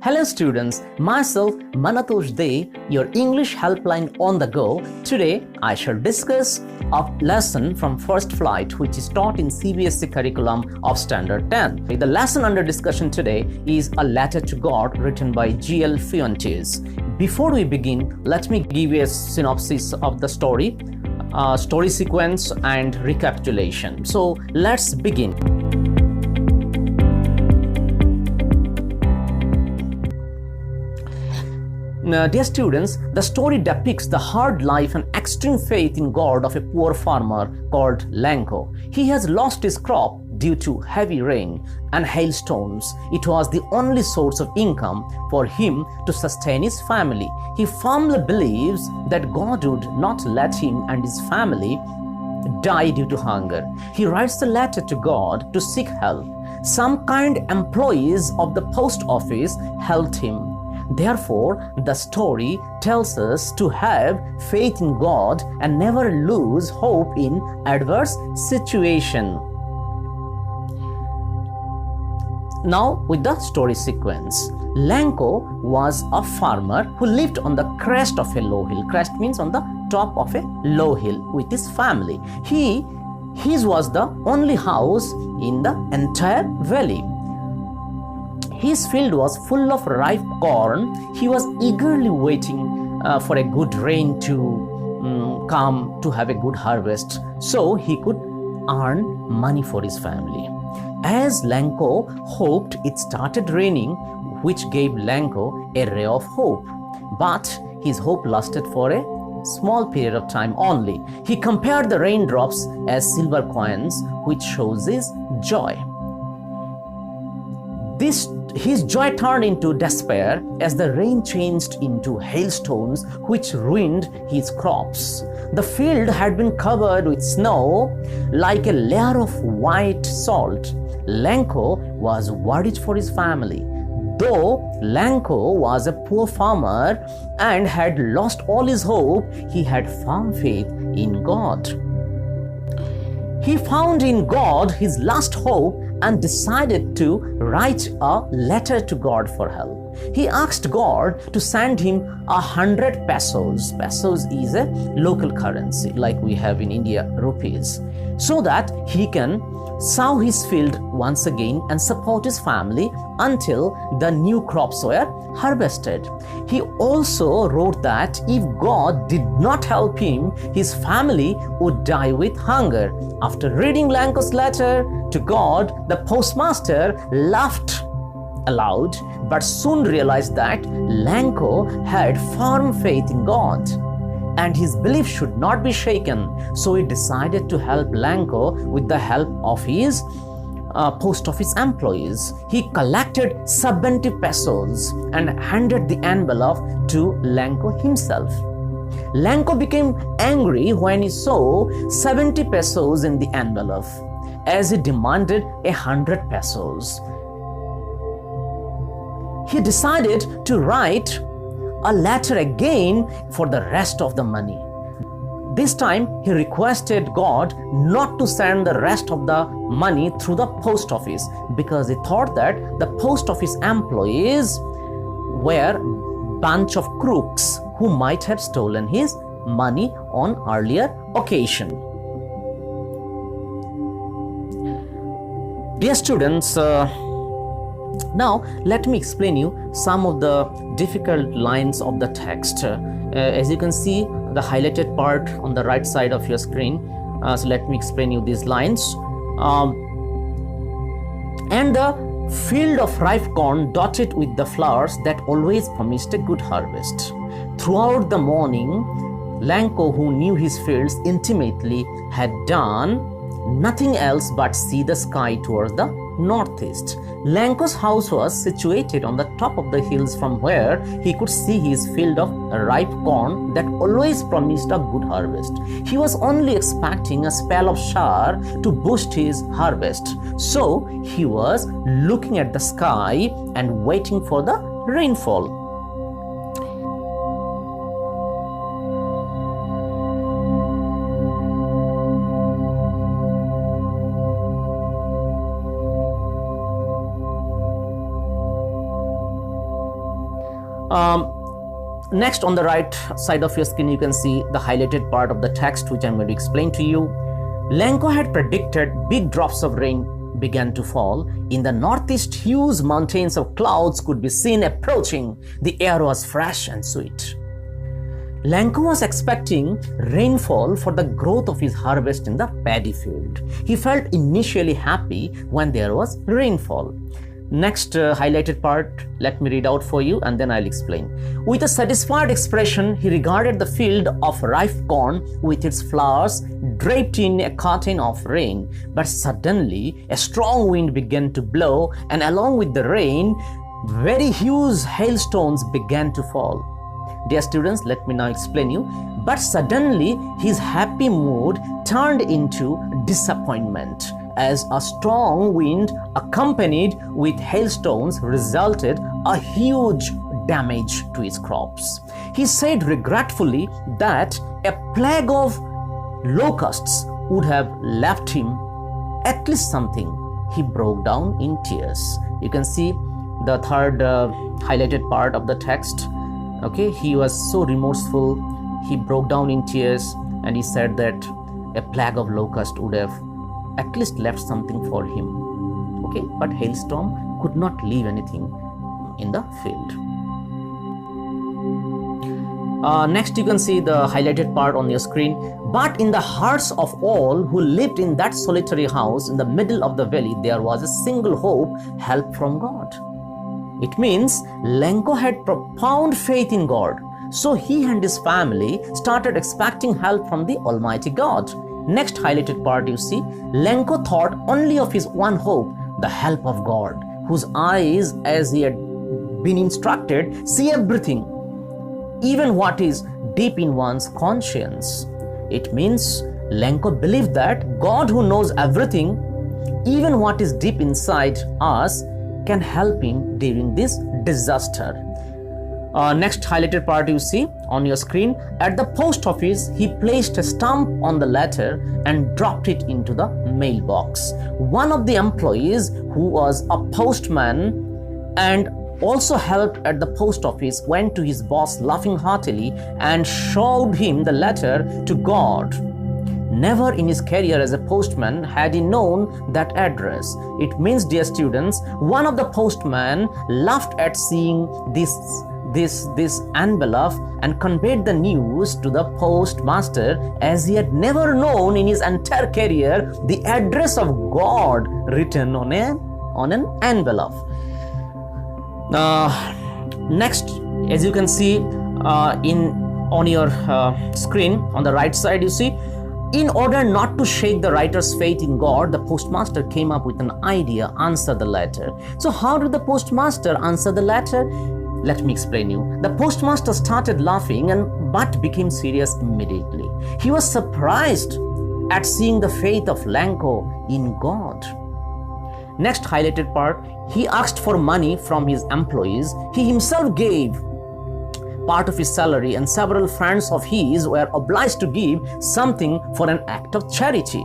Hello students, myself Monotosh Dey, your English helpline on the go. Today I shall discuss a lesson from First Flight which is taught in CBSE curriculum of Standard 10. The lesson under discussion today is A Letter to God written by G.L. Fuentes. Before we begin, let me give you a synopsis of the story sequence and recapitulation. So let's begin. Dear students, the story depicts the hard life and extreme faith in God of a poor farmer called Lanko. He has lost his crop due to heavy rain and hailstones. It was the only source of income for him to sustain his family. He firmly believes that God would not let him and his family die due to hunger. He writes a letter to God to seek help. Some kind employees of the post office helped him. Therefore, the story tells us to have faith in God and never lose hope in adverse situation. Now, with the story sequence, Lanko was a farmer who lived on the crest of a low hill. Crest means on the top of a low hill with his family. His was the only house in the entire valley. His field was full of ripe corn. He was eagerly waiting for a good rain to come to have a good harvest so he could earn money for his family. As Lanko hoped, it started raining, which gave Lanko a ray of hope. But his hope lasted for a small period of time only. He compared the raindrops as silver coins, which shows his joy. His joy turned into despair as the rain changed into hailstones which ruined his crops. The field had been covered with snow like a layer of white salt. Lanko was worried for his family. Though Lanko was a poor farmer and had lost all his hope, he had firm faith in God. He found in God his last hope and decided to write a letter to God for help. He asked God to send him 100 pesos. Pesos is a local currency like we have in India, rupees, so that he can sow his field once again and support his family until the new crops were harvested. He also wrote that if God did not help him, his family would die with hunger. After reading Lanko's letter to God, the postmaster laughed aloud but soon realized that Lanko had firm faith in God and his belief should not be shaken. So he decided to help Lanko with the help of his post office employees. He collected 70 pesos and handed the envelope to Lanko himself. Lanko became angry when he saw 70 pesos in the envelope, as he demanded 100 pesos. He decided to write a letter again for the rest of the money. This time he requested God not to send the rest of the money through the post office because he thought that the post office employees were a bunch of crooks who might have stolen his money on earlier occasion. Dear students, now let me explain you some of the difficult lines of the text. As you can see, the highlighted part on the right side of your screen. So let me explain you these lines. And the field of ripe corn dotted with the flowers that always promised a good harvest. Throughout the morning, Lanko, who knew his fields intimately, had done nothing else but see the sky towards the northeast. Lanko's house was situated on the top of the hills from where he could see his field of ripe corn that always promised a good harvest. He was only expecting a spell of shower to boost his harvest. So he was looking at the sky and waiting for the rainfall. Next, on the right side of your screen, you can see the highlighted part of the text, which I'm going to explain to you. Lenko had predicted big drops of rain began to fall. In the northeast, huge mountains of clouds could be seen approaching. The air was fresh and sweet. Lenko was expecting rainfall for the growth of his harvest in the paddy field. He felt initially happy when there was rainfall. Next highlighted part, let me read out for you and then I'll explain. With a satisfied expression, he regarded the field of ripe corn with its flowers draped in a curtain of rain. But suddenly, a strong wind began to blow, and along with the rain, very huge hailstones began to fall. Dear students, let me now explain you. But suddenly, his happy mood turned into disappointment, as a strong wind accompanied with hailstones resulted a huge damage to his crops. He said regretfully that a plague of locusts would have left him at least something. He broke down in tears. You can see the third highlighted part of the text. Okay, he was so remorseful. He broke down in tears and he said that a plague of locusts would have at least left something for him. Okay, but hailstorm could not leave anything in the field. Next, you can see the highlighted part on your screen. But in the hearts of all who lived in that solitary house in the middle of the valley, there was a single hope: help from God. It means Lenko had profound faith in God. So he and his family started expecting help from the Almighty God. Next highlighted part, you see, Lenko thought only of his one hope, the help of God, whose eyes, as he had been instructed, see everything, even what is deep in one's conscience. It means Lenko believed that God, who knows everything, even what is deep inside us, can help him during this disaster. Next highlighted part you see on your screen. At the post office, he placed a stamp on the letter and dropped it into the mailbox. One of the employees, who was a postman and also helped at the post office, went to his boss laughing heartily and showed him the letter to God. Never in his career as a postman had he known that address. It means, dear students, one of the postmen laughed at seeing this envelope and conveyed the news to the postmaster, as he had never known in his entire career the address of God written on an envelope. Next, as you can see on your screen on the right side, you see, in order not to shake the writer's faith in God, the postmaster came up with an idea: answer the letter. So how did the postmaster answer the letter? Let me explain you. The postmaster started laughing but became serious immediately. He was surprised at seeing the faith of Lenko in God. Next highlighted part, he asked for money from his employees. He himself gave part of his salary, and several friends of his were obliged to give something for an act of charity.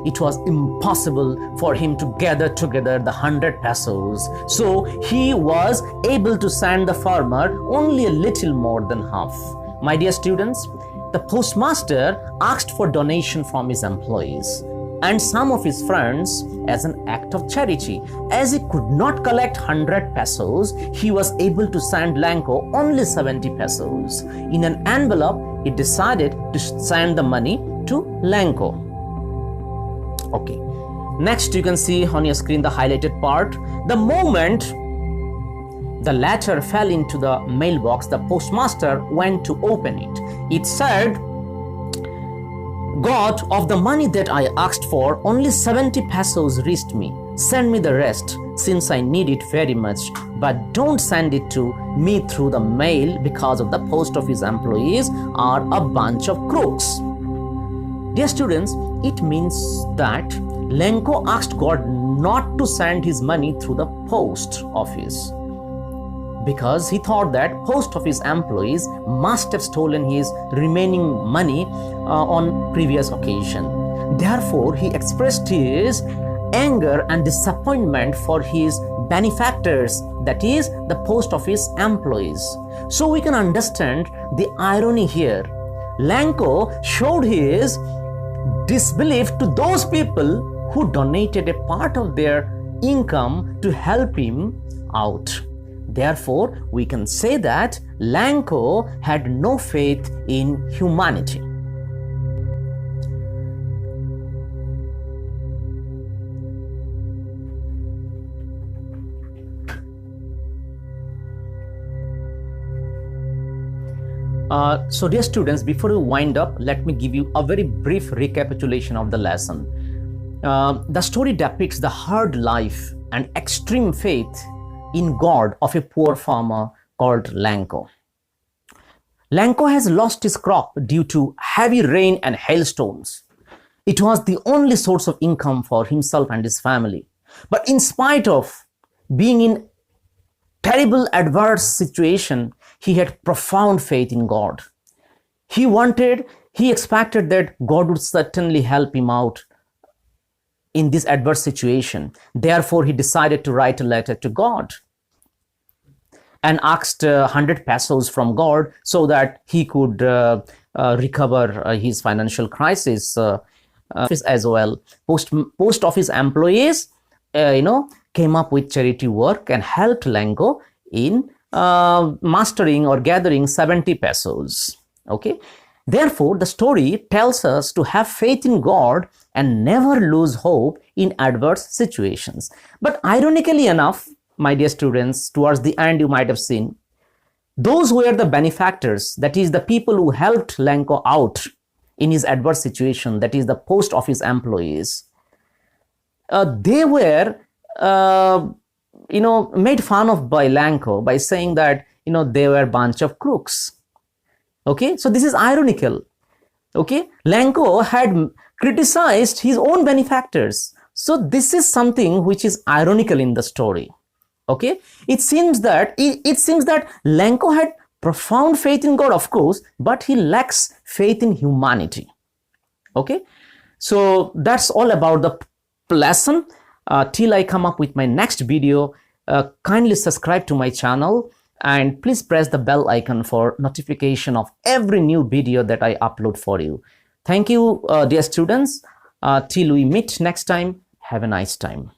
It was impossible for him to gather together the 100 pesos, so he was able to send the farmer only a little more than half. My dear students, the postmaster asked for donation from his employees and some of his friends as an act of charity. As he could not collect 100 pesos, he was able to send Lenko only 70 pesos. In an envelope, he decided to send the money to Lenko. Okay. Next, you can see on your screen the highlighted part. The moment the letter fell into the mailbox, the postmaster went to open it. It said, God, of the money that I asked for, only 70 pesos reached me. Send me the rest, since I need it very much. But don't send it to me through the mail, because of the post office employees are a bunch of crooks. Dear students, it means that Lenko asked God not to send his money through the post office, because he thought that post office employees must have stolen his remaining money on previous occasion. Therefore, he expressed his anger and disappointment for his benefactors, that is, the post office employees. So we can understand the irony here. Lanko showed his disbelief to those people who donated a part of their income to help him out. Therefore, we can say that Lanko had no faith in humanity. So dear students, before we wind up, let me give you a very brief recapitulation of the lesson. The story depicts the hard life and extreme faith in God of a poor farmer called Lanko. Lanko has lost his crop due to heavy rain and hailstones. It was the only source of income for himself and his family. But in spite of being in terrible adverse situation, he had profound faith in God. He expected that God would certainly help him out in this adverse situation. Therefore, he decided to write a letter to God and asked 100 pesos from God so that he could recover his financial crisis as well. Post office employees, came up with charity work and helped Lanko in mastering or gathering 70 pesos. Okay. Therefore, the story tells us to have faith in God and never lose hope in adverse situations. But ironically enough, my dear students, towards the end you might have seen, those who were the benefactors, that is the people who helped Lanko out in his adverse situation, that is the post office employees, they were made fun of by Lanko by saying that they were a bunch of crooks. Okay, so this is ironical. Okay, Lanko had criticized his own benefactors. So this is something which is ironical in the story. Okay, it seems that Lanko had profound faith in God, of course, but he lacks faith in humanity. Okay, so that's all about the lesson. Till I come up with my next video, kindly subscribe to my channel and please press the bell icon for notification of every new video that I upload for you. Thank you, dear students. Till we meet next time, have a nice time.